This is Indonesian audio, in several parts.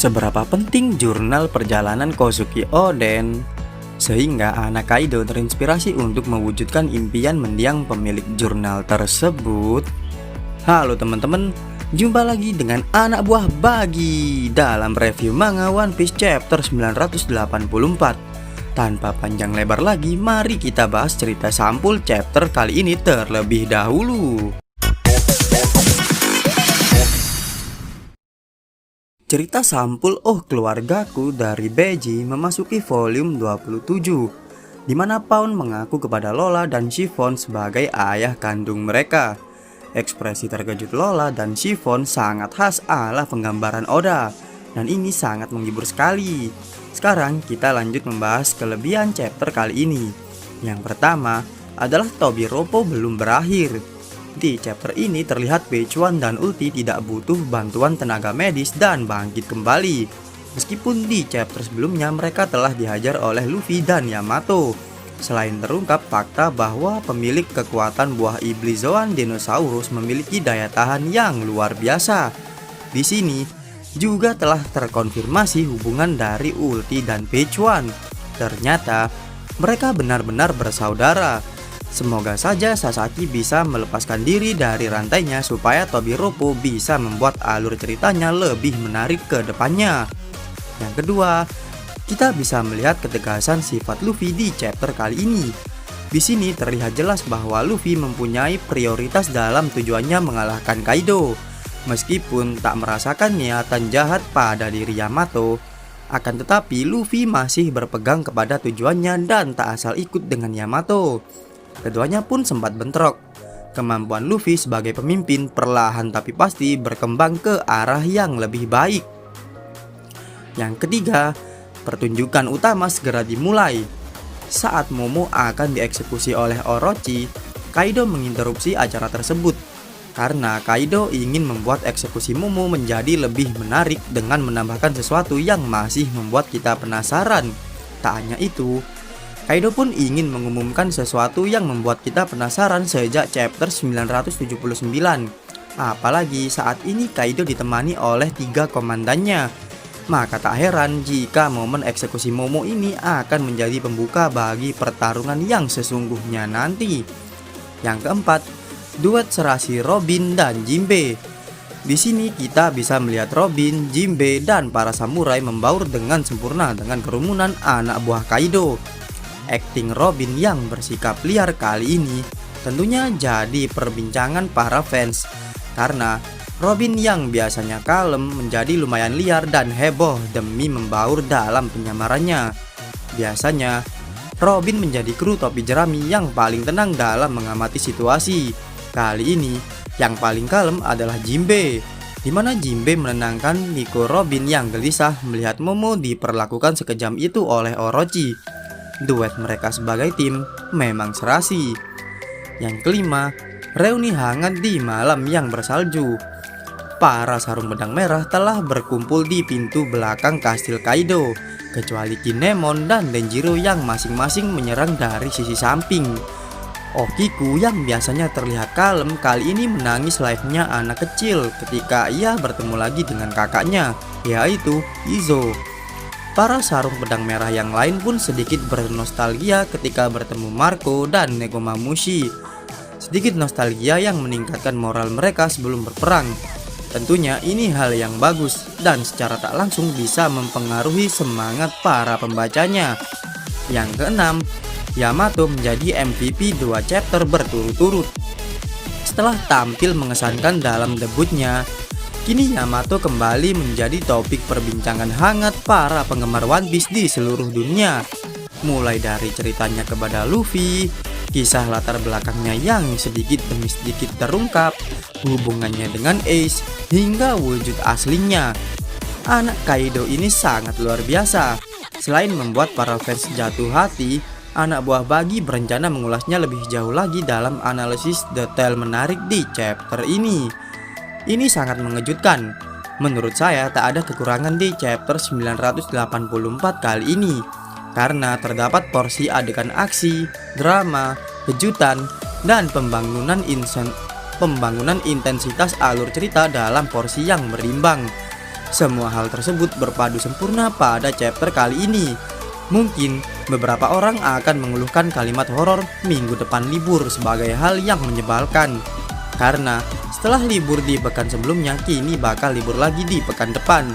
Seberapa penting jurnal perjalanan Kozuki Oden sehingga anak Kaido terinspirasi untuk mewujudkan impian mendiang pemilik jurnal tersebut? Halo teman-teman, jumpa lagi dengan anak buah Bagi dalam review manga One Piece chapter 984. Tanpa panjang lebar lagi, mari kita bahas cerita sampul chapter kali ini terlebih dahulu. Cerita sampul Oh Keluargaku dari Beji memasuki volume 27, di mana Pawn mengaku kepada Lola dan Chiffon sebagai ayah kandung mereka. Ekspresi terkejut Lola dan Chiffon sangat khas ala penggambaran Oda, dan ini sangat menghibur sekali. Sekarang kita lanjut membahas kelebihan chapter kali ini. Yang pertama adalah Tobiropo belum berakhir. Di chapter ini terlihat Bechuan dan Ulti tidak butuh bantuan tenaga medis dan bangkit kembali. Meskipun di chapter sebelumnya mereka telah dihajar oleh Luffy dan Yamato. Selain terungkap fakta bahwa pemilik kekuatan buah iblis Zoan Dinosaurus memiliki daya tahan yang luar biasa. Di sini juga telah terkonfirmasi hubungan dari Ulti dan Bechuan. Ternyata mereka benar-benar bersaudara. Semoga saja Sasaki bisa melepaskan diri dari rantainya supaya Tobiropo bisa membuat alur ceritanya lebih menarik ke depannya. Yang kedua, kita bisa melihat ketegasan sifat Luffy di chapter kali ini. Di sini terlihat jelas bahwa Luffy mempunyai prioritas dalam tujuannya mengalahkan Kaido. Meskipun tak merasakan niatan jahat pada diri Yamato, akan tetapi Luffy masih berpegang kepada tujuannya dan tak asal ikut dengan Yamato. Keduanya pun sempat bentrok. Kemampuan Luffy sebagai pemimpin perlahan tapi pasti berkembang ke arah yang lebih baik. Yang ketiga, pertunjukan utama segera dimulai. Saat Momo akan dieksekusi oleh Orochi, Kaido menginterupsi acara tersebut karena Kaido ingin membuat eksekusi Momo menjadi lebih menarik dengan menambahkan sesuatu yang masih membuat kita penasaran. Tak hanya itu, Kaido pun ingin mengumumkan sesuatu yang membuat kita penasaran sejak chapter 979. Apalagi saat ini Kaido ditemani oleh 3 komandannya. Maka tak heran jika momen eksekusi Momo ini akan menjadi pembuka bagi pertarungan yang sesungguhnya nanti. Yang keempat, duet serasi Robin dan Jinbe. Di sini kita bisa melihat Robin, Jinbe, dan para samurai membaur dengan sempurna dengan kerumunan anak buah Kaido. Akting Robin yang bersikap liar kali ini tentunya jadi perbincangan para fans, karena Robin yang biasanya kalem menjadi lumayan liar dan heboh demi membaur dalam penyamarannya. Biasanya Robin menjadi kru topi jerami yang paling tenang dalam mengamati situasi. Kali ini yang paling kalem adalah Jinbe, di mana Jinbe menenangkan Nico Robin yang gelisah melihat Momo diperlakukan sekejam itu oleh Orochi. Duet mereka sebagai tim memang serasi. Yang kelima, reuni hangat di malam yang bersalju. Para sarung pedang merah telah berkumpul di pintu belakang kastil Kaido, kecuali Kinemon dan Denjiro yang masing-masing menyerang dari sisi samping. Okiku yang biasanya terlihat kalem kali ini menangis layaknya anak kecil ketika ia bertemu lagi dengan kakaknya, yaitu Izo. Para sarung pedang merah yang lain pun sedikit bernostalgia ketika bertemu Marco dan Nekomamushi. Sedikit nostalgia yang meningkatkan moral mereka sebelum berperang. Tentunya ini hal yang bagus dan secara tak langsung bisa mempengaruhi semangat para pembacanya. Yang keenam, Yamato menjadi MVP 2 chapter berturut-turut. Setelah tampil mengesankan dalam debutnya, kini Yamato kembali menjadi topik perbincangan hangat para penggemar One Piece di seluruh dunia. Mulai dari ceritanya kepada Luffy, kisah latar belakangnya yang sedikit demi sedikit terungkap, hubungannya dengan Ace, hingga wujud aslinya. Anak Kaido ini sangat luar biasa. Selain membuat para fans jatuh hati, anak buah Bagi berencana mengulasnya lebih jauh lagi dalam analisis detail menarik di chapter ini. Ini sangat mengejutkan. Menurut saya tak ada kekurangan di chapter 984 kali ini, karena terdapat porsi adegan aksi, drama, kejutan, dan pembangunan intensitas alur cerita dalam porsi yang berimbang. Semua hal tersebut berpadu sempurna pada chapter kali ini. Mungkin beberapa orang akan mengeluhkan kalimat horor minggu depan libur sebagai hal yang menyebalkan. Karena setelah libur di pekan sebelumnya, kini bakal libur lagi di pekan depan.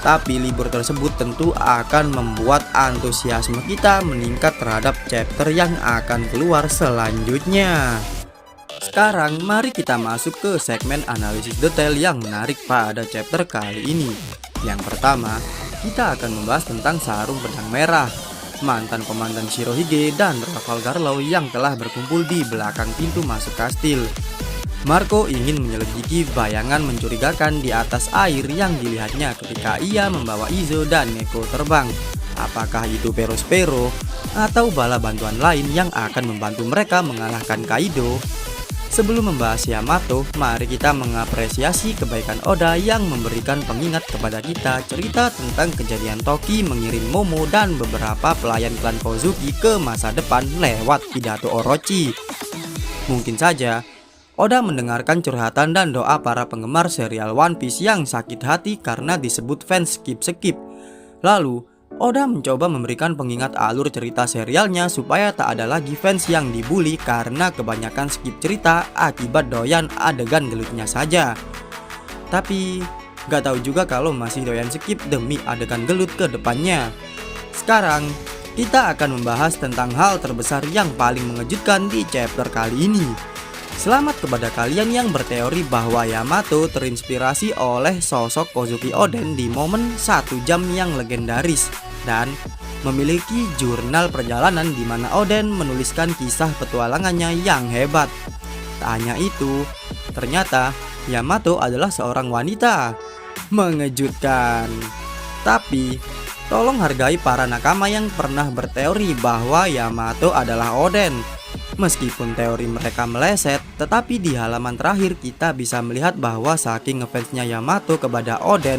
Tapi libur tersebut tentu akan membuat antusiasme kita meningkat terhadap chapter yang akan keluar selanjutnya. Sekarang mari kita masuk ke segmen analisis detail yang menarik pada chapter kali ini. Yang pertama, kita akan membahas tentang Sarung Pedang Merah, mantan komandan Shirohige dan Raval Garlou yang telah berkumpul di belakang pintu masuk kastil. Marco ingin menyelidiki bayangan mencurigakan di atas air yang dilihatnya ketika ia membawa Izo dan Neko terbang. Apakah itu Perospero atau bala bantuan lain yang akan membantu mereka mengalahkan Kaido? Sebelum membahas Yamato, mari kita mengapresiasi kebaikan Oda yang memberikan pengingat kepada kita cerita tentang kejadian Toki mengirim Momo dan beberapa pelayan klan Kozuki ke masa depan lewat pidato Orochi. Mungkin saja Oda mendengarkan curhatan dan doa para penggemar serial One Piece yang sakit hati karena disebut fans skip-skip. Lalu Oda mencoba memberikan pengingat alur cerita serialnya supaya tak ada lagi fans yang dibully karena kebanyakan skip cerita akibat doyan adegan gelutnya saja. Tapi gak tahu juga kalau masih doyan skip demi adegan gelut ke depannya. Sekarang kita akan membahas tentang hal terbesar yang paling mengejutkan di chapter kali ini. Selamat kepada kalian yang berteori bahwa Yamato terinspirasi oleh sosok Kozuki Oden di momen 1 jam yang legendaris dan memiliki jurnal perjalanan di mana Oden menuliskan kisah petualangannya yang hebat. Tak hanya itu, ternyata Yamato adalah seorang wanita. Mengejutkan. Tapi tolong hargai para nakama yang pernah berteori bahwa Yamato adalah Oden. Meskipun teori mereka meleset, tetapi di halaman terakhir kita bisa melihat bahwa saking ngefansnya Yamato kepada Oden,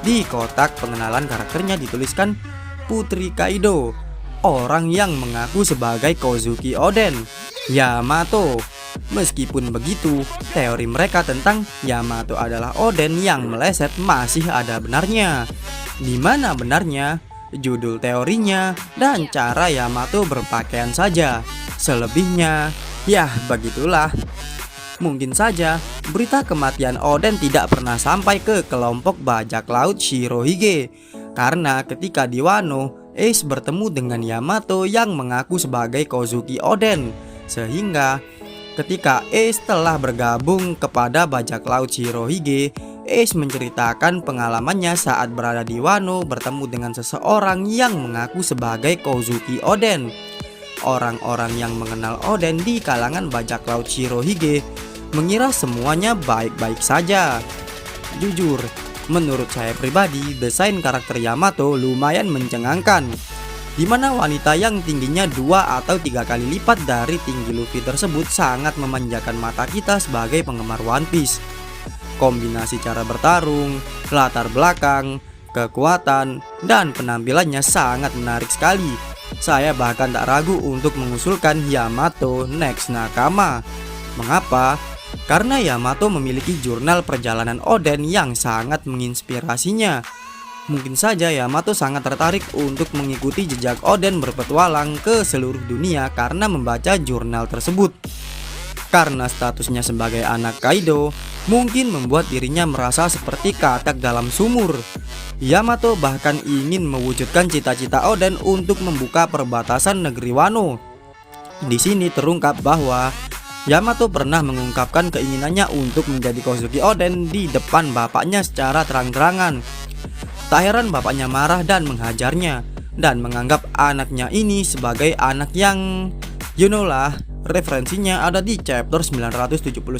di kotak pengenalan karakternya dituliskan Putri Kaido, orang yang mengaku sebagai Kozuki Oden, Yamato. Meskipun begitu, teori mereka tentang Yamato adalah Oden yang meleset masih ada benarnya. Di mana benarnya? Judul teorinya dan cara Yamato berpakaian saja. Selebihnya, ya begitulah. Mungkin saja berita kematian Oden tidak pernah sampai ke kelompok bajak laut Shirohige, karena ketika di Wano, Ace bertemu dengan Yamato yang mengaku sebagai Kozuki Oden. Sehingga ketika Ace telah bergabung kepada bajak laut Shirohige, Ace menceritakan pengalamannya saat berada di Wano bertemu dengan seseorang yang mengaku sebagai Kozuki Oden. Orang-orang yang mengenal Oden di kalangan bajak laut Shirohige mengira semuanya baik-baik saja. Jujur, menurut saya pribadi, desain karakter Yamato lumayan mencengangkan, di mana wanita yang tingginya 2 atau 3 kali lipat dari tinggi Luffy tersebut sangat memanjakan mata kita sebagai penggemar One Piece. Kombinasi cara bertarung, latar belakang, kekuatan, dan penampilannya sangat menarik sekali. Saya bahkan tak ragu untuk mengusulkan Yamato next nakama. Mengapa? Karena Yamato memiliki jurnal perjalanan Oden yang sangat menginspirasinya. Mungkin saja Yamato sangat tertarik untuk mengikuti jejak Oden berpetualang ke seluruh dunia karena membaca jurnal tersebut. Karena statusnya sebagai anak Kaido, mungkin membuat dirinya merasa seperti katak dalam sumur. Yamato bahkan ingin mewujudkan cita-cita Oden untuk membuka perbatasan negeri Wano. Di sini terungkap bahwa Yamato pernah mengungkapkan keinginannya untuk menjadi Kozuki Oden di depan bapaknya secara terang-terangan. Tak heran bapaknya marah dan menghajarnya, dan menganggap anaknya ini sebagai anak yang, you know lah, referensinya ada di chapter 979.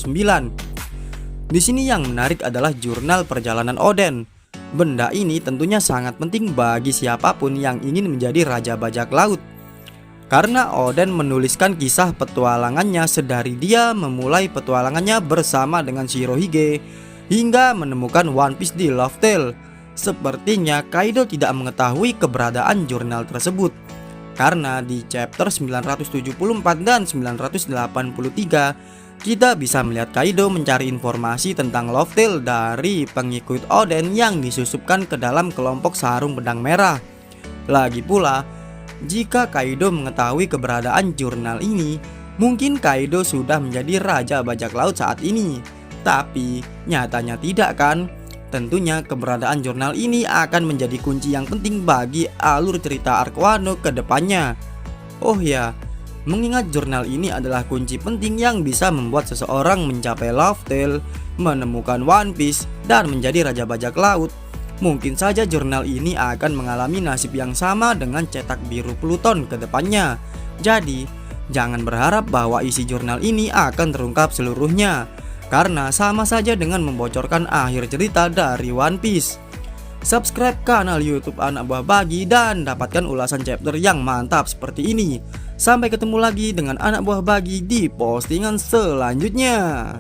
Di sini yang menarik adalah jurnal perjalanan Oden. Benda ini tentunya sangat penting bagi siapapun yang ingin menjadi raja bajak laut. Karena Oden menuliskan kisah petualangannya sedari dia memulai petualangannya bersama dengan Shirohige hingga menemukan One Piece di Love Tale. Sepertinya Kaido tidak mengetahui keberadaan jurnal tersebut, karena di chapter 974 dan 983 Kita bisa melihat Kaido mencari informasi tentang Love Tale dari pengikut Oden yang disusupkan ke dalam kelompok sarung pedang merah. Lagi pula, jika Kaido mengetahui keberadaan jurnal ini, mungkin Kaido sudah menjadi raja bajak laut saat ini. Tapi nyatanya tidak kan? Tentunya keberadaan jurnal ini akan menjadi kunci yang penting bagi alur cerita arc Wano ke depannya. Oh ya, mengingat jurnal ini adalah kunci penting yang bisa membuat seseorang mencapai Love Tale, menemukan One Piece, dan menjadi raja bajak laut. Mungkin saja jurnal ini akan mengalami nasib yang sama dengan cetak biru Pluton ke depannya. Jadi, jangan berharap bahwa isi jurnal ini akan terungkap seluruhnya, karena sama saja dengan membocorkan akhir cerita dari One Piece. Subscribe kanal YouTube Anak Buah Bagi dan dapatkan ulasan chapter yang mantap seperti ini. Sampai ketemu lagi dengan Anak Buah Bagi di postingan selanjutnya.